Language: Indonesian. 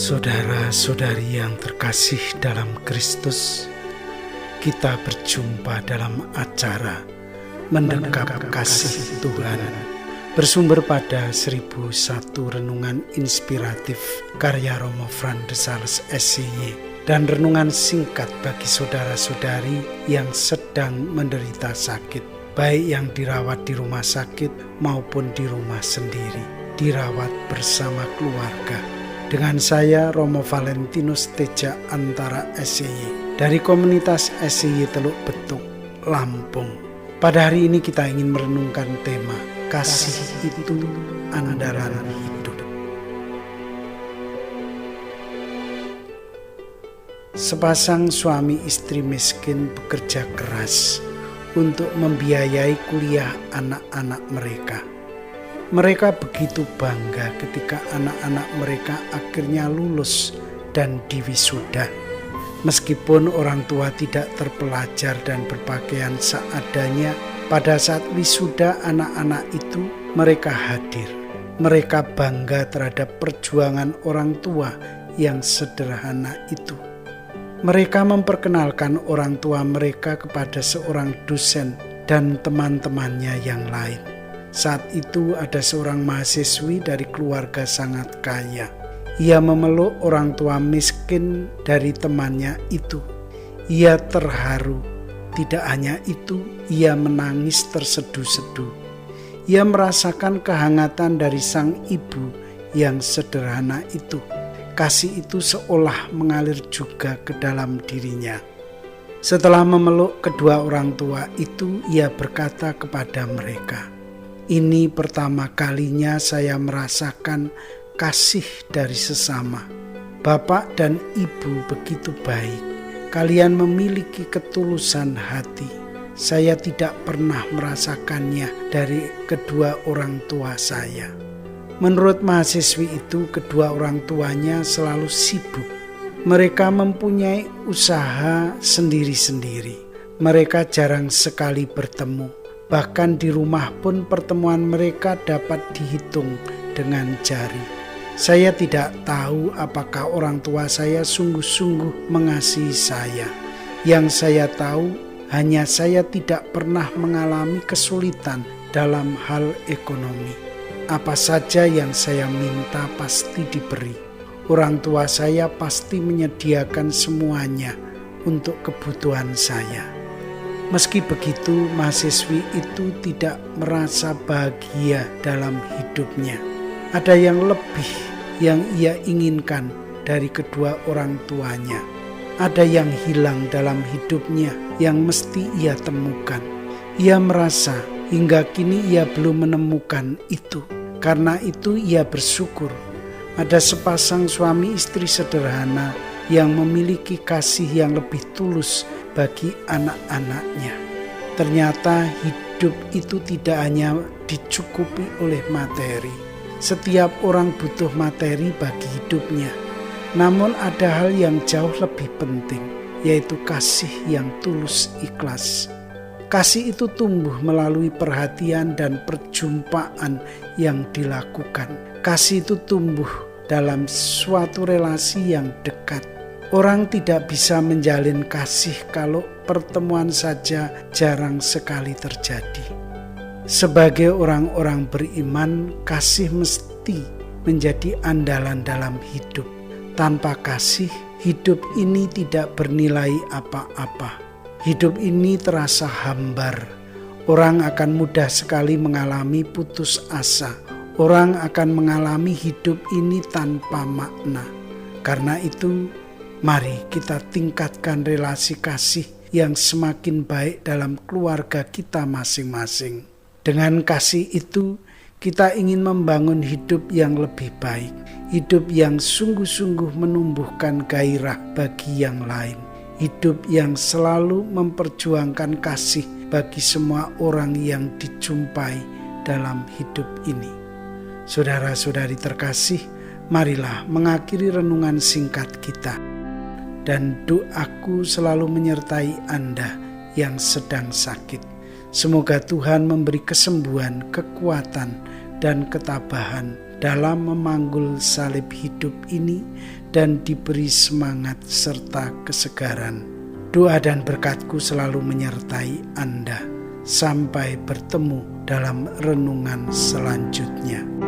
Saudara-saudari yang terkasih dalam Kristus, kita berjumpa dalam acara Mendekap Kasih Tuhan, bersumber pada 1001 renungan inspiratif karya Romo Fran de Sales SCY dan renungan singkat bagi saudara-saudari yang sedang menderita sakit, baik yang dirawat di rumah sakit maupun di rumah sendiri, dirawat bersama keluarga. Dengan saya Romo Valentinus Teja Antara SCY dari komunitas SCY Teluk Betuk, Lampung. Pada hari ini kita ingin merenungkan tema Kasih itu Andalan Hidup. Sepasang suami istri miskin bekerja keras untuk membiayai kuliah anak-anak mereka. Mereka begitu bangga ketika anak-anak mereka akhirnya lulus dan diwisuda. Meskipun orang tua tidak terpelajar dan berpakaian seadanya, pada saat wisuda anak-anak itu mereka hadir. Mereka bangga terhadap perjuangan orang tua yang sederhana itu. Mereka memperkenalkan orang tua mereka kepada seorang dosen dan teman-temannya yang lain. Saat itu ada seorang mahasiswi dari keluarga sangat kaya. Ia memeluk orang tua miskin dari temannya itu. Ia terharu. Tidak hanya itu, ia menangis terseduh-seduh. Ia merasakan kehangatan dari sang ibu yang sederhana itu. Kasih itu seolah mengalir juga ke dalam dirinya. Setelah memeluk kedua orang tua itu, ia berkata kepada mereka, "Ini pertama kalinya saya merasakan kasih dari sesama. Bapak dan Ibu begitu baik. Kalian memiliki ketulusan hati. Saya tidak pernah merasakannya dari kedua orang tua saya." Menurut mahasiswi itu, kedua orang tuanya selalu sibuk. Mereka mempunyai usaha sendiri-sendiri. Mereka jarang sekali bertemu. Bahkan di rumah pun pertemuan mereka dapat dihitung dengan jari. Saya tidak tahu apakah orang tua saya sungguh-sungguh mengasihi saya. Yang saya tahu, hanya saya tidak pernah mengalami kesulitan dalam hal ekonomi. Apa saja yang saya minta pasti diberi. Orang tua saya pasti menyediakan semuanya untuk kebutuhan saya. Meski begitu, mahasiswi itu tidak merasa bahagia dalam hidupnya. Ada yang lebih yang ia inginkan dari kedua orang tuanya. Ada yang hilang dalam hidupnya yang mesti ia temukan. Ia merasa hingga kini ia belum menemukan itu. Karena itu ia bersyukur ada sepasang suami istri sederhana yang memiliki kasih yang lebih tulus bagi anak-anaknya. Ternyata hidup itu tidak hanya dicukupi oleh materi. Setiap orang butuh materi bagi hidupnya. Namun ada hal yang jauh lebih penting, yaitu kasih yang tulus ikhlas. Kasih itu tumbuh melalui perhatian dan perjumpaan yang dilakukan. Kasih itu tumbuh dalam suatu relasi yang dekat. Orang tidak bisa menjalin kasih kalau pertemuan saja jarang sekali terjadi. Sebagai orang-orang beriman, kasih mesti menjadi andalan dalam hidup. Tanpa kasih, hidup ini tidak bernilai apa-apa. Hidup ini terasa hambar. Orang akan mudah sekali mengalami putus asa. Orang akan mengalami hidup ini tanpa makna. Karena itu, mari kita tingkatkan relasi kasih yang semakin baik dalam keluarga kita masing-masing. Dengan kasih itu, kita ingin membangun hidup yang lebih baik. Hidup yang sungguh-sungguh menumbuhkan gairah bagi yang lain. Hidup yang selalu memperjuangkan kasih bagi semua orang yang dijumpai dalam hidup ini. Saudara-saudari terkasih, marilah mengakhiri renungan singkat kita dan doaku selalu menyertai Anda yang sedang sakit. Semoga Tuhan memberi kesembuhan, kekuatan, dan ketabahan dalam memanggul salib hidup ini dan diberi semangat serta kesegaran. Doa dan berkat-Ku selalu menyertai Anda. Sampai bertemu dalam renungan selanjutnya.